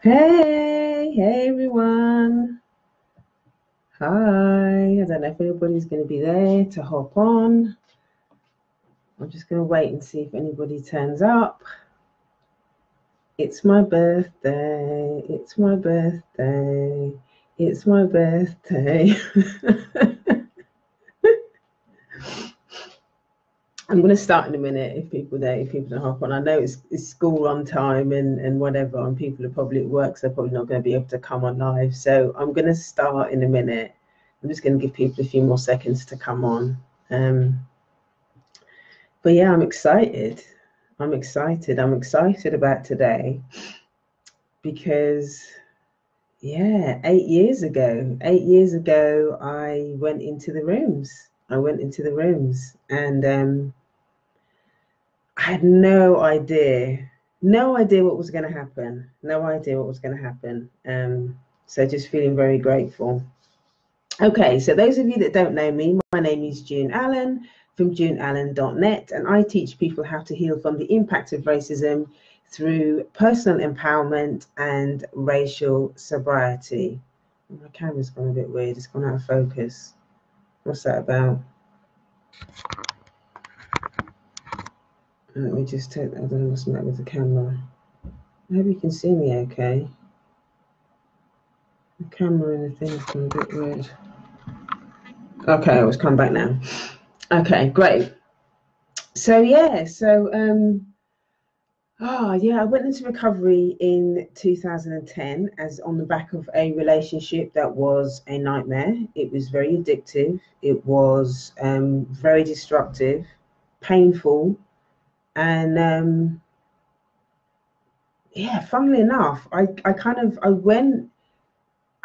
Hey everyone. Hi. I don't know if anybody's going to be there to hop on. I'm just going to wait and see if anybody turns up. It's my birthday. It's my birthday. It's my birthday. I'm going to start in a minute if people don't hop on. I know it's school run time and whatever, and people are probably at work, so they're probably not going to be able to come on live. So I'm going to start in a minute. I'm just going to give people a few more seconds to come on. But yeah, I'm excited. I'm excited about today because, yeah, 8 years ago, I went into the rooms. And I had no idea what was going to happen. So just feeling very grateful. Okay, so those of you that don't know me, my name is June Allen from juneallen.net, and I teach people how to heal from the impact of racism through personal empowerment and racial sobriety. My camera's gone a bit weird, it's gone out of focus. What's that about? Let me just take that. I don't know what's the matter with the camera. I hope you can see me okay. The camera and the thing's gone a bit weird. Okay, it's come back now. Okay, great. So yeah, I went into recovery in 2010 as on the back of a relationship that was a nightmare. It was very addictive. It was very destructive, painful, and funnily enough, I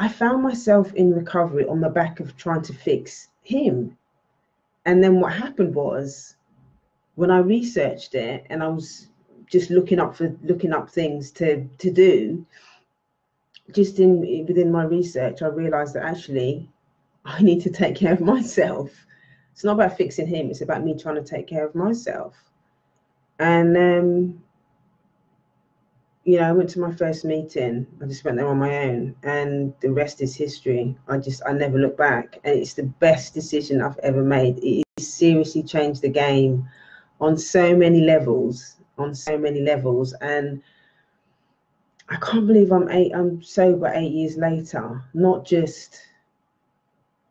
found myself in recovery on the back of trying to fix him. And then what happened was, when I researched it and I was just looking up things to do, just within my research, I realized that actually I need to take care of myself. It's not about fixing him, it's about me trying to take care of myself. And I went to my first meeting. I just went there on my own, and the rest is history. I never look back, and it's the best decision I've ever made. It seriously changed the game on so many levels, and I can't believe I'm sober 8 years later, not just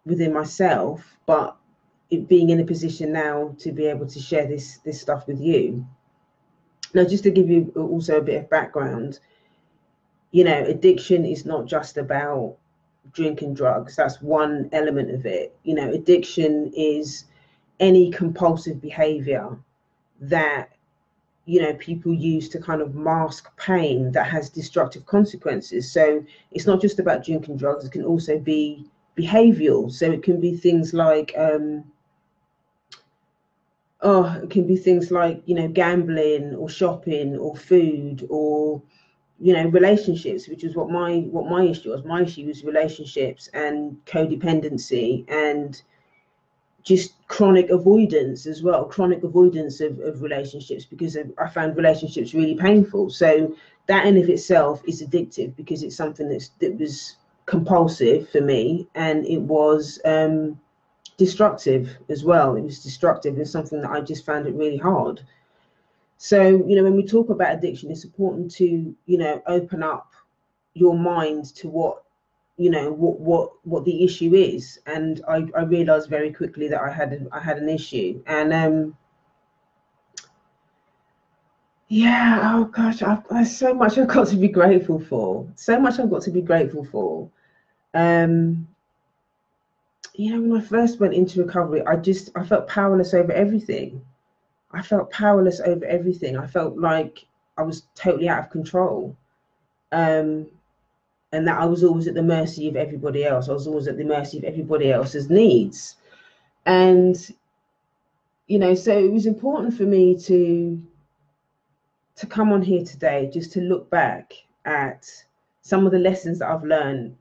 within myself, but it being in a position now to be able to share this stuff with you. Now, just to give you also a bit of background, addiction is not just about drinking drugs. That's one element of it. Addiction is any compulsive behavior that people use to kind of mask pain that has destructive consequences. So it's not just about drinking drugs. It can also be behavioral. So it can be things like gambling or shopping or food or relationships, which is what my issue was. My issue was relationships and codependency and just chronic avoidance as well, of relationships, because I found relationships really painful. So that in of itself is addictive, because it's something that was compulsive for me, and it was destructive as well. It was destructive and something that I just found it really hard. So, when we talk about addiction, it's important to, open up your mind to what the issue is. And I realized very quickly that I had an issue. And oh gosh, there's so much I've got to be grateful for. When I first went into recovery, I felt powerless over everything. I felt like I was totally out of control. And that I was always at the mercy of everybody else. I was always at the mercy of everybody else's needs. And, so it was important for me to come on here today, just to look back at some of the lessons that I've learned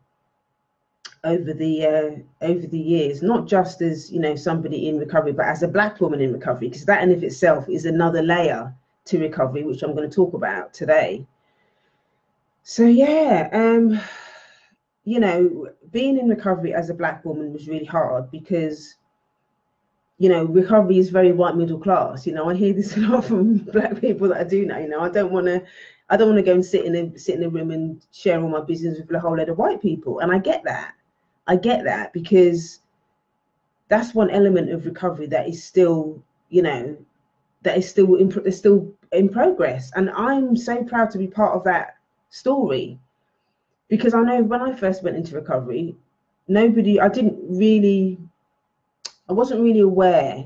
over the years, not just as, somebody in recovery, but as a Black woman in recovery, because that in of itself is another layer to recovery, which I'm going to talk about today. So yeah, you know, being in recovery as a Black woman was really hard because, you know, recovery is very white middle class. You know, I hear this a lot from Black people that I do know. You know, I don't want to go and sit in a room and share all my business with a whole load of white people. And I get that. I get that because that's one element of recovery that is still, you know, that is still in progress. And I'm so proud to be part of that story, because I know when I first went into recovery, I wasn't really aware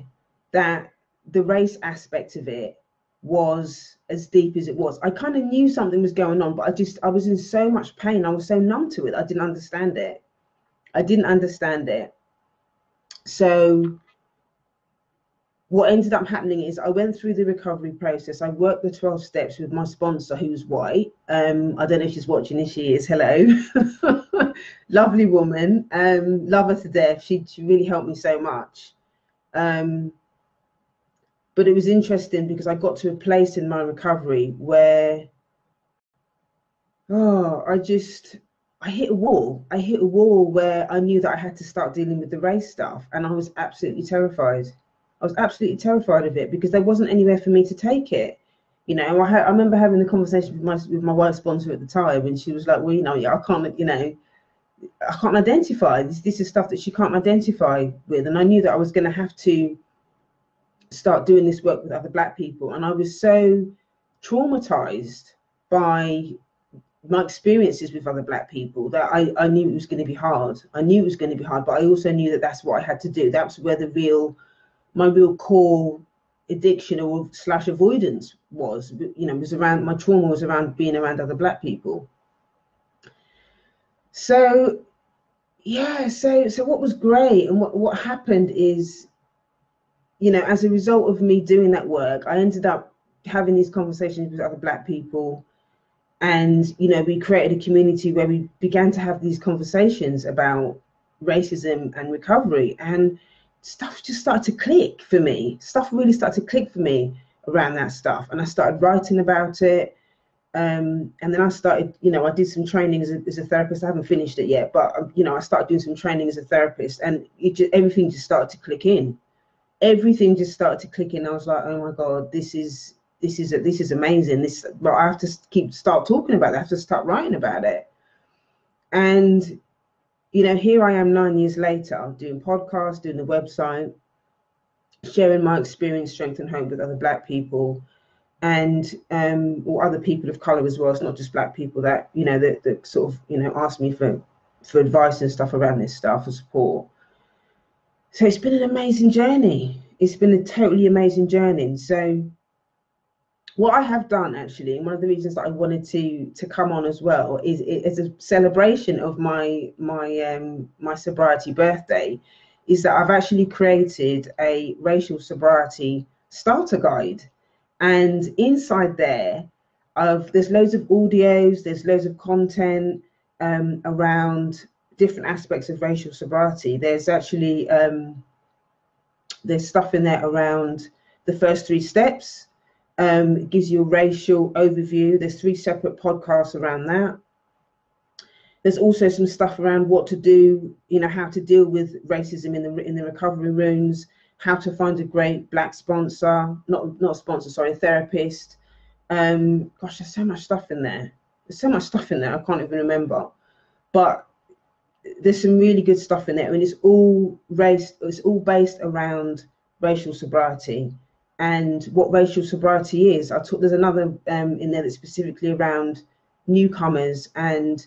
that the race aspect of it was as deep as it was. I kind of knew something was going on, but I was in so much pain. I was so numb to it. I didn't understand it. I didn't understand it. So what ended up happening is I went through the recovery process. I worked the 12 steps with my sponsor, who was white. I don't know if she's watching. If she is, hello. Lovely woman. Love her to death. She really helped me so much. But it was interesting because I got to a place in my recovery where, I hit a wall. I hit a wall where I knew that I had to start dealing with the race stuff. And I was absolutely terrified. I was absolutely terrified of it because there wasn't anywhere for me to take it. You know, I remember having the conversation with my white sponsor at the time, and she was like, well, you know, I can't, you know, I can't identify. This is stuff that she can't identify with. And I knew that I was going to have to start doing this work with other Black people. And I was so traumatized by my experiences with other Black people that I knew it was going to be hard. I knew it was going to be hard, but I also knew that that's what I had to do. That's where my real core addiction or / avoidance was, you know, was around, my trauma was around being around other Black people. So yeah, so what was great and what happened is, you know, as a result of me doing that work, I ended up having these conversations with other Black people. And, you know, we created a community where we began to have these conversations about racism and recovery. And stuff just started to click for me. Stuff really started to click for me around that stuff. And I started writing about it. And then I started, you know, I did some training as a therapist. I haven't finished it yet, but, you know, I started doing some training as a therapist, and everything just started to click in. Everything just started to click in. I was like, oh my God, this is amazing. Well, I have to start talking about it. I have to start writing about it. And, you know, here I am 9 years later, doing podcasts, doing the website, sharing my experience, strength and hope with other Black people, and or other people of color as well. It's not just Black people that, you know, that sort of, you know, ask me for advice and stuff around this stuff, for support. So it's been an amazing journey. It's been a totally amazing journey. So what I have done, actually, and one of the reasons that I wanted to come on as well, is a celebration of my sobriety birthday, is that I've actually created a racial sobriety starter guide. And inside there, there's loads of audios, there's loads of content around different aspects of racial sobriety. There's actually there's stuff in there around the first 3 steps. It gives you a racial overview. There's 3 separate podcasts around that. There's also some stuff around what to do, you know, how to deal with racism in the recovery rooms, how to find a great Black sponsor, not sponsor, sorry, a therapist. Gosh, there's so much stuff in there. There's so much stuff in there, I can't even remember. But there's some really good stuff in there. I mean, it's all based around racial sobriety and what racial sobriety is. There's another in there that's specifically around newcomers, and,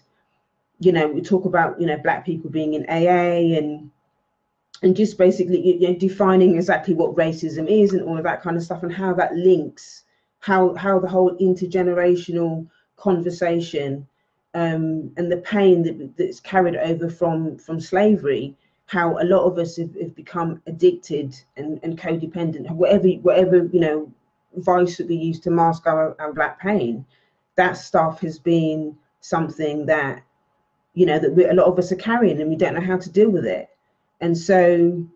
you know, we talk about, you know, Black people being in AA and just basically, you know, defining exactly what racism is and all of that kind of stuff, and how that links, how the whole intergenerational conversation and the pain that's carried over from slavery, how a lot of us have become addicted and codependent, whatever, you know, vice that we use to mask our Black pain. That stuff has been something that, you know, that a lot of us are carrying, and we don't know how to deal with it. And so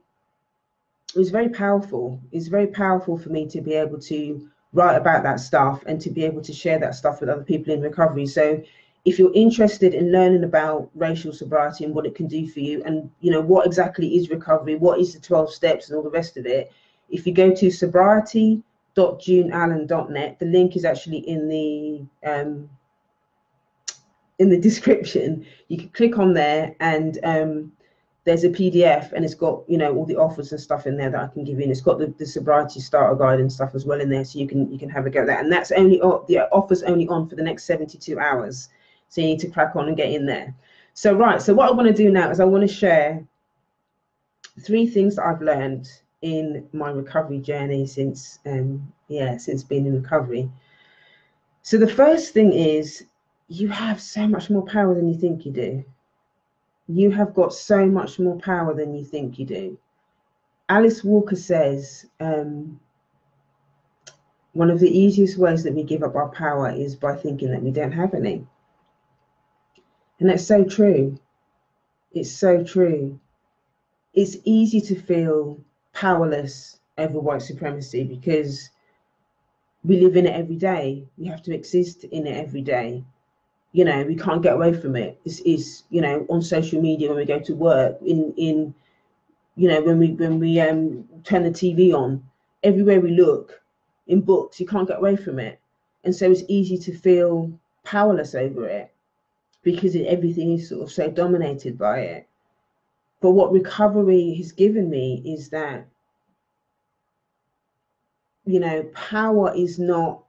it was very powerful. It's very powerful for me to be able to write about that stuff and to be able to share that stuff with other people in recovery. So if you're interested in learning about racial sobriety and what it can do for you, and you know what exactly is recovery, what is the 12 steps and all the rest of it, if you go to sobriety.juneallen.net, the link is actually in the description. You can click on there, and there's a PDF, and it's got, you know, all the offers and stuff in there that I can give you. And it's got the sobriety starter guide and stuff as well in there, so you can have a go at that. And that's only the offer's only on for the next 72 hours. So you need to crack on and get in there. So right, so what I want to do now is I want to share 3 things that I've learned in my recovery journey since since being in recovery. So the first thing is, you have so much more power than you think you do. You have got so much more power than you think you do. Alice Walker says, one of the easiest ways that we give up our power is by thinking that we don't have any. And that's so true. It's so true. It's easy to feel powerless over white supremacy because we live in it every day. We have to exist in it every day. You know, we can't get away from it. It's you know, on social media, when we go to work, in you know, when we turn the TV on, everywhere we look, in books, you can't get away from it. And so it's easy to feel powerless over it because everything is sort of so dominated by it. But what recovery has given me is that, you know, power is not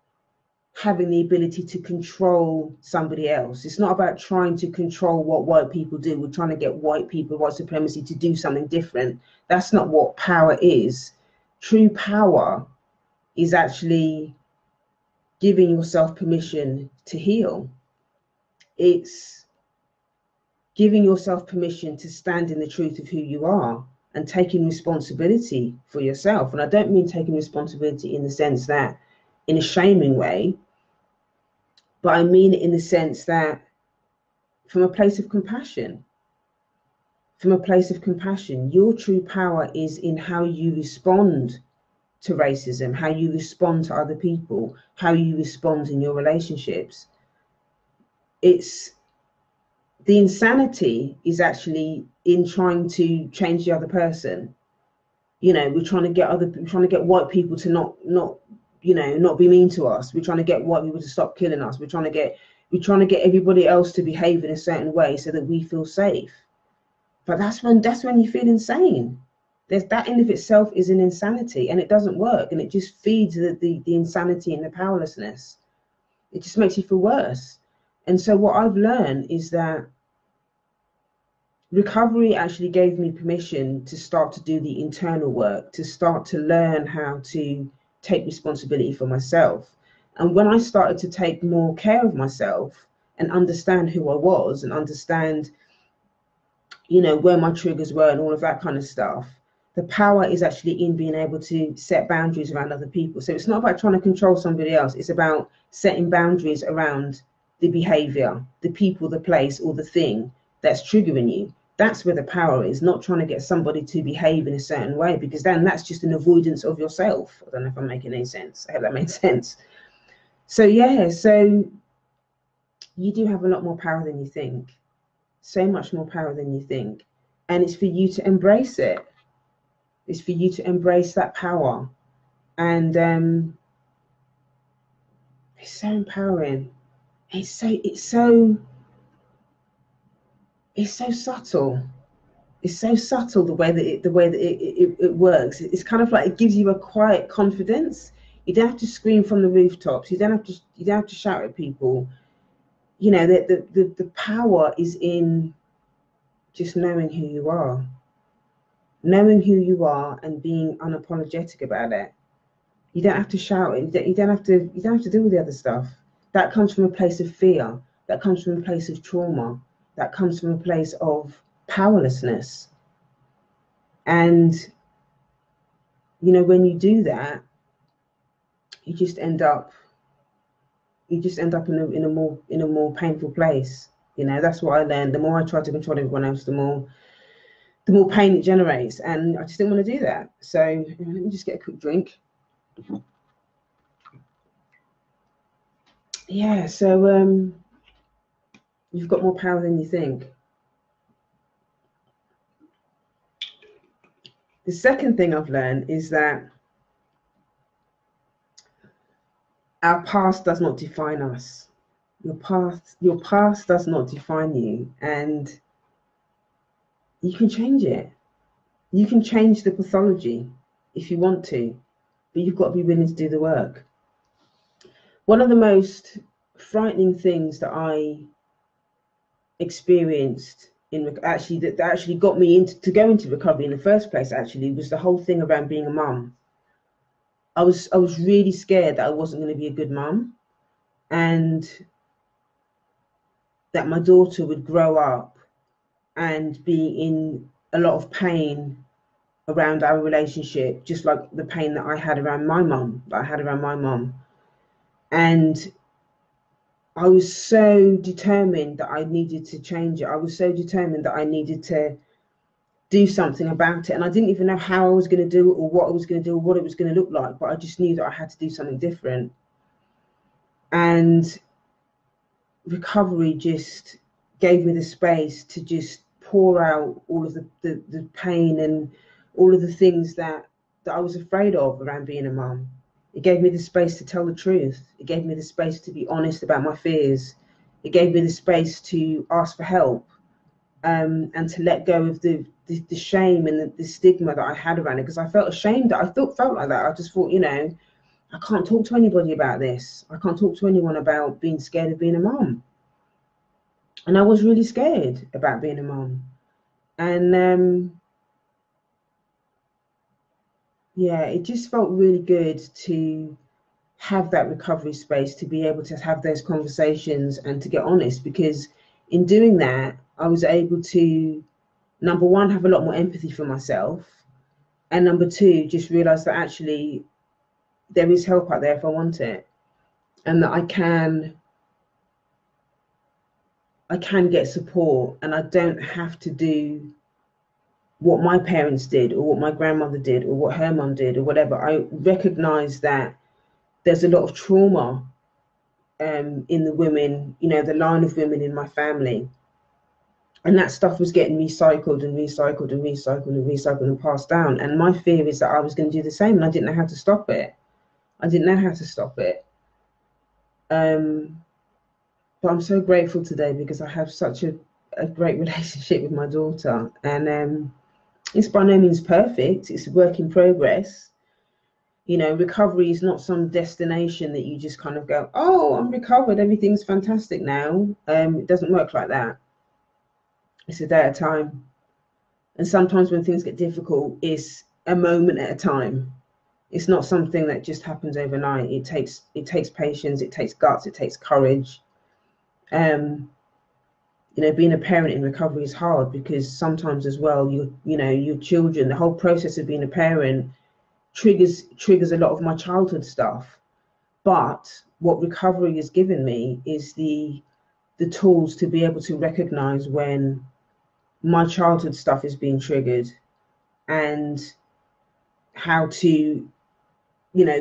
having the ability to control somebody else. It's not about trying to control what white people do. We're trying to get white people, white supremacy, to do something different. That's not what power is. True power is actually giving yourself permission to heal. It's giving yourself permission to stand in the truth of who you are and taking responsibility for yourself. And I don't mean taking responsibility in the sense that in a shaming way, but I mean it in the sense that from a place of compassion. From a place of compassion, your true power is in how you respond to racism, how you respond to other people, how you respond in your relationships. It's the insanity is actually in trying to change the other person. You know, we're trying to get white people to not be mean to us. We're trying to get white people to stop killing us. We're trying to get everybody else to behave in a certain way so that we feel safe. But that's when you feel insane. That in of itself is an insanity, and it doesn't work, and it just feeds the insanity and the powerlessness. It just makes you feel worse. And so what I've learned is that recovery actually gave me permission to start to do the internal work, to start to learn how to take responsibility for myself. And when I started to take more care of myself and understand who I was and understand, you know, where my triggers were and all of that kind of stuff, the power is actually in being able to set boundaries around other people. So it's not about trying to control somebody else. It's about setting boundaries around the behavior, the people, the place, or the thing that's triggering you. That's where the power is, not trying to get somebody to behave in a certain way, because then that's just an avoidance of yourself. I don't know if I'm making any sense. I hope that makes sense. So yeah, so you do have a lot more power than you think. So much more power than you think. And it's for you to embrace it. It's for you to embrace that power. And it's so empowering. It's so subtle. It's so subtle the way that it works. It's kind of like it gives you a quiet confidence. You don't have to scream from the rooftops. You don't have to shout at people. You know, the power is in just knowing who you are. Knowing who you are and being unapologetic about it. You don't have to shout it. You don't have to do all the other stuff. That comes from a place of fear. That comes from a place of trauma. That comes from a place of powerlessness. And you know, when you do that, you just end up in a more painful place. You know, that's what I learned. The more I try to control everyone else, the more pain it generates. And I just didn't want to do that. So let me just get a quick drink. Yeah, so You've got more power than you think. The second thing I've learned is that our past does not define us. Your past does not define you, and you can change it. You can change the pathology if you want to, but you've got to be willing to do the work. One of the most frightening things that I experienced that actually got me to go into recovery in the first place actually was the whole thing around being a mum. I was really scared that I wasn't going to be a good mum, and that my daughter would grow up and be in a lot of pain around our relationship, just like the pain that I had around my mum, And I was so determined that I needed to change it. I was so determined that I needed to do something about it. And I didn't even know how I was going to do it, or what I was going to do, or what it was going to look like. But I just knew that I had to do something different. And recovery just gave me the space to just pour out all of the pain and all of the things that I was afraid of around being a mum. It gave me the space to tell the truth. It gave me the space to be honest about my fears. It gave me the space to ask for help, and to let go of the shame and the stigma that I had around it, because I felt ashamed. I felt like that. I just thought, I can't talk to anybody about this. I can't talk to anyone about being scared of being a mum. And I was really scared about being a mum. And it just felt really good to have that recovery space, to be able to have those conversations and to get honest, because in doing that, I was able to, number one, have a lot more empathy for myself, and number two, just realize that actually there is help out there if I want it, and that I can get support, and I don't have to do what my parents did, or what my grandmother did, or what her mum did, or whatever. I recognize that there's a lot of trauma in the women, the line of women in my family. And that stuff was getting recycled and passed down. And my fear is that I was going to do the same, and I didn't know how to stop it. But I'm so grateful today, because I have such a great relationship with my daughter. And it's by no means perfect. It's a work in progress. Recovery is not some destination that you just kind of go, oh, I'm recovered, everything's fantastic now. It doesn't work like that. It's a day at a time. And sometimes when things get difficult, it's a moment at a time. It's not something that just happens overnight. It takes patience, it takes guts, it takes courage. Being a parent in recovery is hard, because sometimes as well, your children, the whole process of being a parent triggers a lot of my childhood stuff. But what recovery has given me is the tools to be able to recognize when my childhood stuff is being triggered, and how to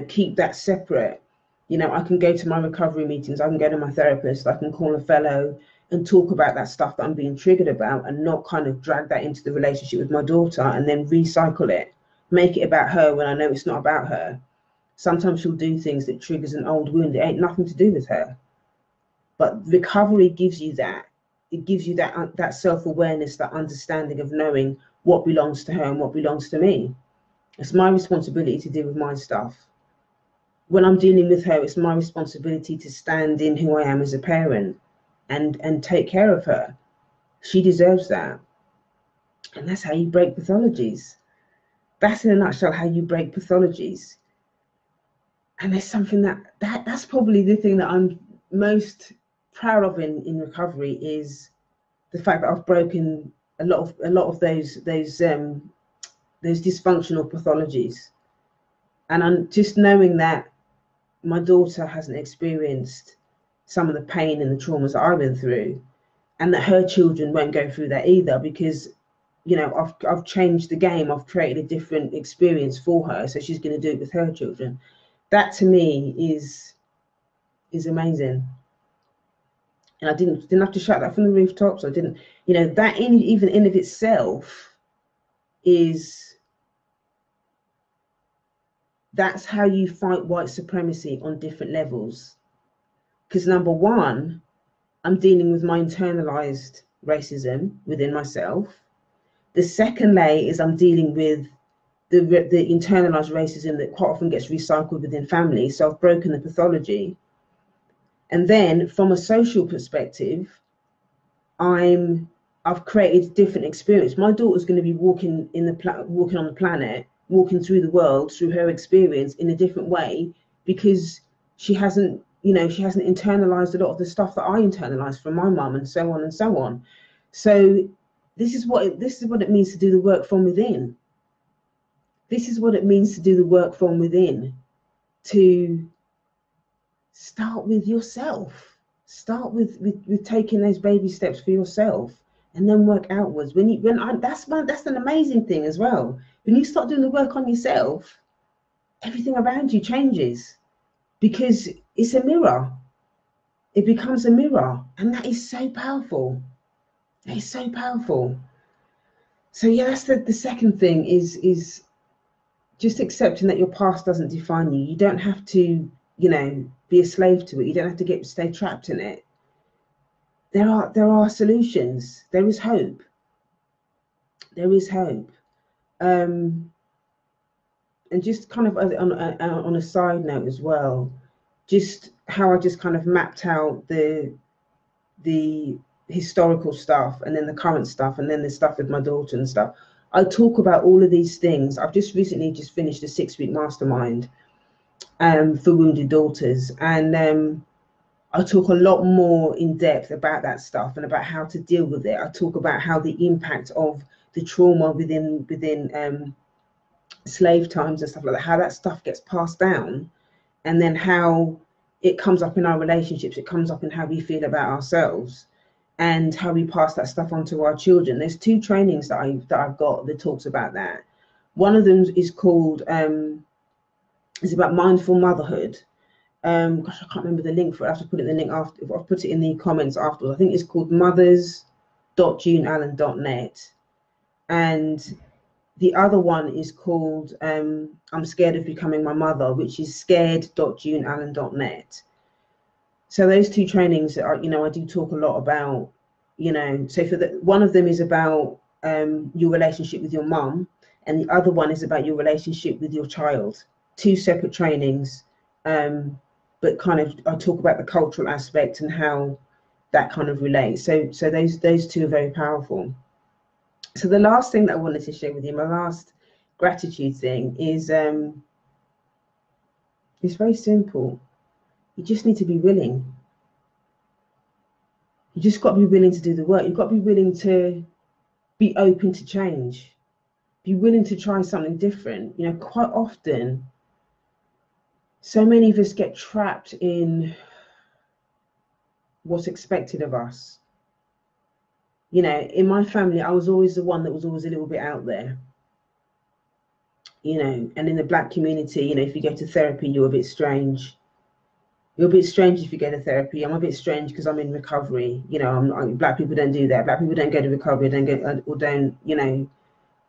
keep that separate. I can go to my recovery meetings, I can go to my therapist, I can call a fellow and talk about that stuff that I'm being triggered about, and not kind of drag that into the relationship with my daughter and then recycle it, make it about her when I know it's not about her. Sometimes she'll do things that triggers an old wound. It ain't nothing to do with her. But recovery gives you that. It gives you that self-awareness, that understanding of knowing what belongs to her and what belongs to me. It's my responsibility to deal with my stuff. When I'm dealing with her, it's my responsibility to stand in who I am as a parent and take care of her. She deserves that. And that's how you break pathologies. That's in a nutshell how you break pathologies. And there's something that's probably the thing that I'm most proud of in recovery, is the fact that I've broken a lot of those dysfunctional pathologies. And I'm just knowing that my daughter hasn't experienced some of the pain and the traumas that I've been through, and that her children won't go through that either, because I've changed the game. I've created a different experience for her, so she's going to do it with her children. That to me is amazing. And I didn't have to shout that from the rooftops. I didn't, you know, that even in of itself is, that's how you fight white supremacy on different levels. Because number one, I'm dealing with my internalized racism within myself. The second layer is I'm dealing with the internalized racism that quite often gets recycled within families. So I've broken the pathology. And then from a social perspective, I've created a different experience. My daughter's going to be walking walking on the planet, walking through the world through her experience in a different way, because she hasn't internalized a lot of the stuff that I internalized from my mum, and so on and so on. So this is what it means to do the work from within. This is what it means to do the work from within, to start with yourself. Start with taking those baby steps for yourself, and then work outwards. That's an amazing thing as well. When you start doing the work on yourself, everything around you changes, because it's a mirror. It becomes a mirror, and that is so powerful. That is so powerful. So yeah, that's the second thing is just accepting that your past doesn't define you. You don't have to, be a slave to it. You don't have to stay trapped in it. There are solutions. There is hope. There is hope. And just kind of on a side note as well, just how I just kind of mapped out the historical stuff, and then the current stuff, and then the stuff with my daughter and stuff. I talk about all of these things. I've just recently finished a 6-week mastermind for wounded daughters, and I talk a lot more in depth about that stuff and about how to deal with it. I talk about how the impact of the trauma within slave times and stuff like that, how that stuff gets passed down, and then how it comes up in our relationships. It comes up in how we feel about ourselves, and how we pass that stuff on to our children. There's 2 trainings that I've got that talks about that. One of them is called is about mindful motherhood. Gosh, I can't remember the link for it. I have to put it in the link after. I'll put it in the comments afterwards. I think it's called mothers.juneallen.net. And the other one is called I'm Scared of Becoming My Mother, which is scared.juneallen.net. So those 2 trainings are, I do talk a lot about, so one of them is about your relationship with your mum, and the other one is about your relationship with your child. 2 separate trainings, but kind of I talk about the cultural aspect and how that kind of relates. So those 2 are very powerful. So the last thing that I wanted to share with you, my last gratitude thing, is it's very simple. You just need to be willing. You just got to be willing to do the work. You've got to be willing to be open to change. Be willing to try something different. Quite often, so many of us get trapped in what's expected of us. In my family, I was always the one that was always a little bit out there. And in the Black community, if you go to therapy, you're a bit strange. You're a bit strange if you go to therapy. I'm a bit strange because I'm in recovery. Black people don't do that. Black people don't go to recovery, don't go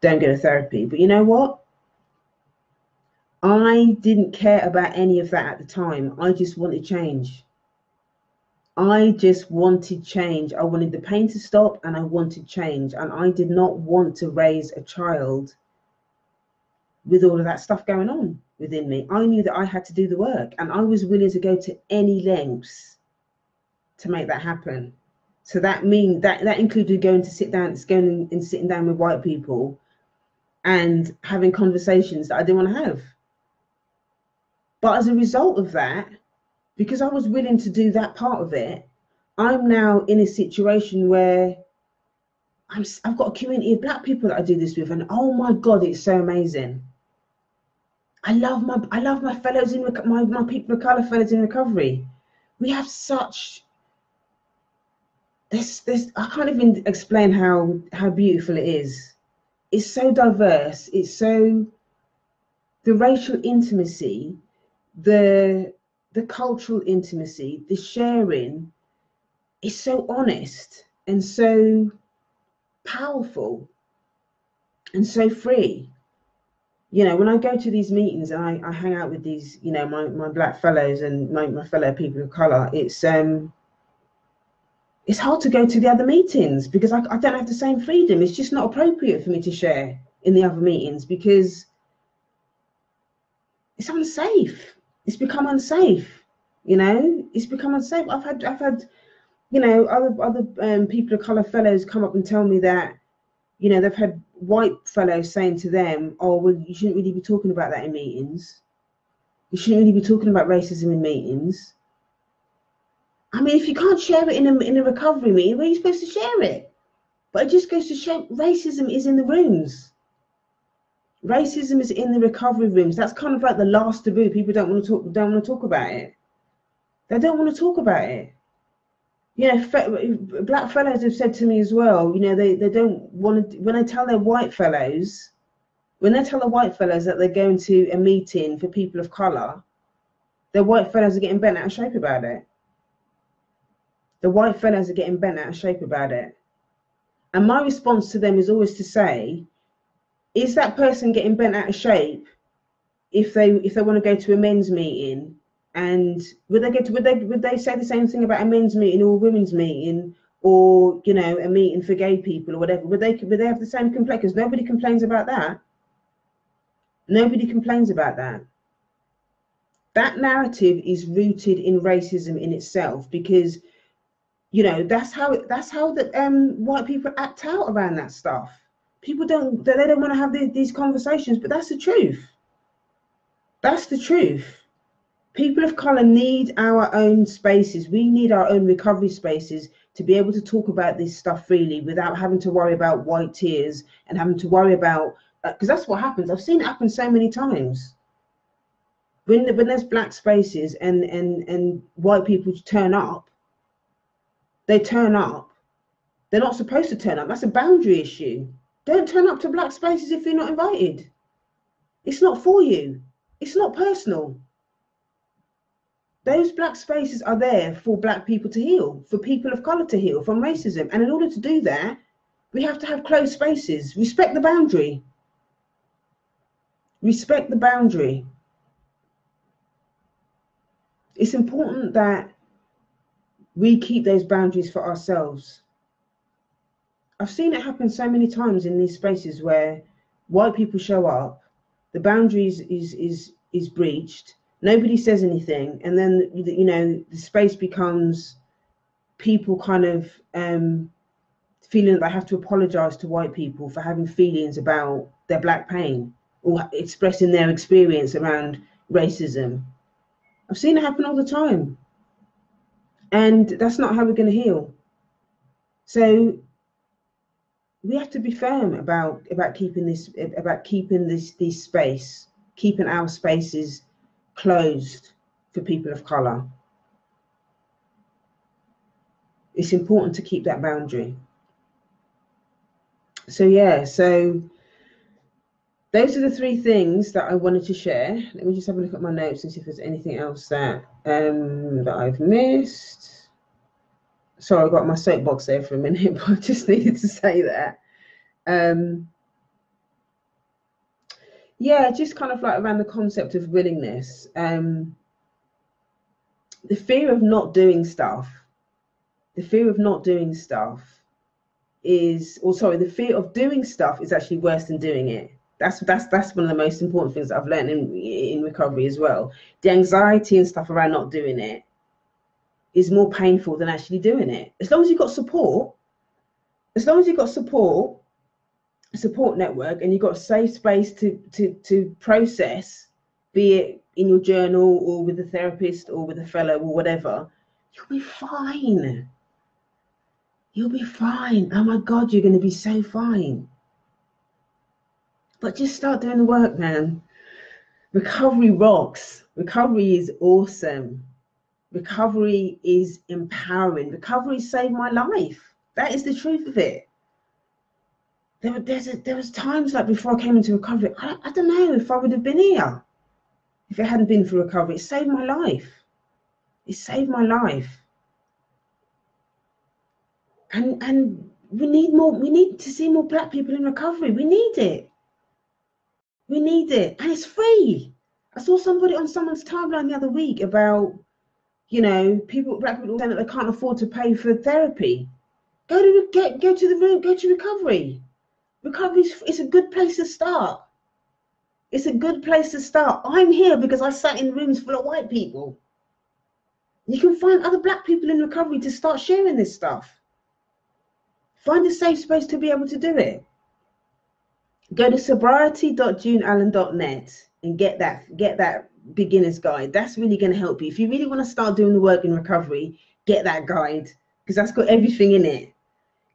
to therapy. But you know what? I didn't care about any of that at the time. I just wanted change. I just wanted change. I wanted the pain to stop, and I wanted change. And I did not want to raise a child with all of that stuff going on within me. I knew that I had to do the work, and I was willing to go to any lengths to make that happen. So that included going and sitting down with white people and having conversations that I didn't want to have. But as a result of that, because I was willing to do that part of it, I'm now in a situation where I've got a community of Black people that I do this with, and oh my God, it's so amazing. I love my fellows my people of color fellows in recovery. We have such this I can't even explain how beautiful it is. It's so diverse. It's so, the racial intimacy, the cultural intimacy, the sharing, is so honest and so powerful and so free. You know, when I go to these meetings and I hang out with these, you know, my black fellows and my fellow people of colour, it's hard to go to the other meetings because I don't have the same freedom. It's just not appropriate for me to share in the other meetings because it's unsafe. It's become unsafe. You know, it's become unsafe. I've had, you know, other people of colour fellows come up and tell me that, you know, they've had white fellows saying to them, oh, well, you shouldn't really be talking about that in meetings. You shouldn't really be talking about racism in meetings. I mean, if you can't share it in a recovery meeting, where are you supposed to share it? But it just goes to show racism is in the rooms. Racism is in the recovery rooms. That's kind of like the last taboo. People don't want to talk about it. They don't want to talk about it. You know, black fellows have said to me as well, you know, they don't want to, when they tell the white fellows that they're going to a meeting for people of colour, the white fellows are getting bent out of shape about it. The white fellows are getting bent out of shape about it. And my response to them is always to say, is that person getting bent out of shape if they want to go to a men's meeting? And would they say the same thing about a men's meeting or a women's meeting, or, you know, a meeting for gay people or whatever? Would they have the same complaint? Because nobody complains about that. Nobody complains about that. That narrative is rooted in racism in itself, because, you know, that's how the white people act out around that stuff. People don't want to have these conversations, but that's the truth. That's the truth. People of colour need our own spaces. We need our own recovery spaces to be able to talk about this stuff freely without having to worry about white tears and having to worry about, because that's what happens. I've seen it happen so many times. When there's black spaces and white people turn up, they turn up. They're not supposed to turn up. That's a boundary issue. Don't turn up to black spaces if you're not invited. It's not for you. It's not personal. Those black spaces are there for black people to heal, for people of colour to heal from racism. And in order to do that, we have to have closed spaces. Respect the boundary. Respect the boundary. It's important that we keep those boundaries for ourselves. I've seen it happen so many times in these spaces where white people show up, the boundaries is breached, nobody says anything, and then, you know, the space becomes people kind of feeling that they have to apologize to white people for having feelings about their black pain or expressing their experience around racism. I've seen it happen all the time, and that's not how we're going to heal. So we have to be firm about keeping this space, keeping our spaces closed for people of colour. It's important to keep that boundary. So yeah, so those are the three things that I wanted to share. Let me just have a look at my notes and see if there's anything else that I've missed. Sorry, I got my soapbox there for a minute, but I just needed to say that. Yeah, just kind of like around the concept of willingness. The fear of not doing stuff. The fear of not doing stuff is, or sorry, the fear of doing stuff is actually worse than doing it. That's one of the most important things that I've learned in recovery as well. The anxiety and stuff around not doing it is more painful than actually doing it. As long as you've got support, a support network, and you've got a safe space to process, be it in your journal or with a therapist or with a fellow or whatever, you'll be fine. You'll be fine. Oh my God, you're going to be so fine. But just start doing the work, man. Recovery rocks. Recovery is awesome. Recovery is empowering. Recovery saved my life. That is the truth of it. There was times like before I came into recovery, I don't know if I would have been here if it hadn't been for recovery. It saved my life. It saved my life. And we need more. We need to see more Black people in recovery. We need it. We need it, and it's free. I saw somebody on someone's timeline the other week about, you know, Black people saying that they can't afford to pay for therapy. Go to the room. Go to recovery. Recovery is a good place to start. It's a good place to start. I'm here because I sat in rooms full of white people. You can find other Black people in recovery to start sharing this stuff. Find a safe space to be able to do it. Go to sobriety.juneallen.net and get that beginner's guide. That's really going to help you. If you really want to start doing the work in recovery, get that guide, because that's got everything in it.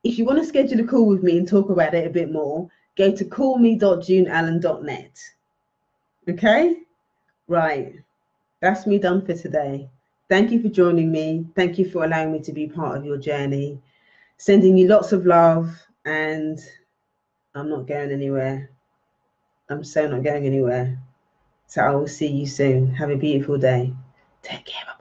If you want to schedule a call with me and talk about it a bit more, go to callme.juneallen.net. Okay? Right. That's me done for today. Thank you for joining me. Thank you for allowing me to be part of your journey. Sending you lots of love, and I'm not going anywhere. I'm so not going anywhere. So I will see you soon. Have a beautiful day. Take care. Bye.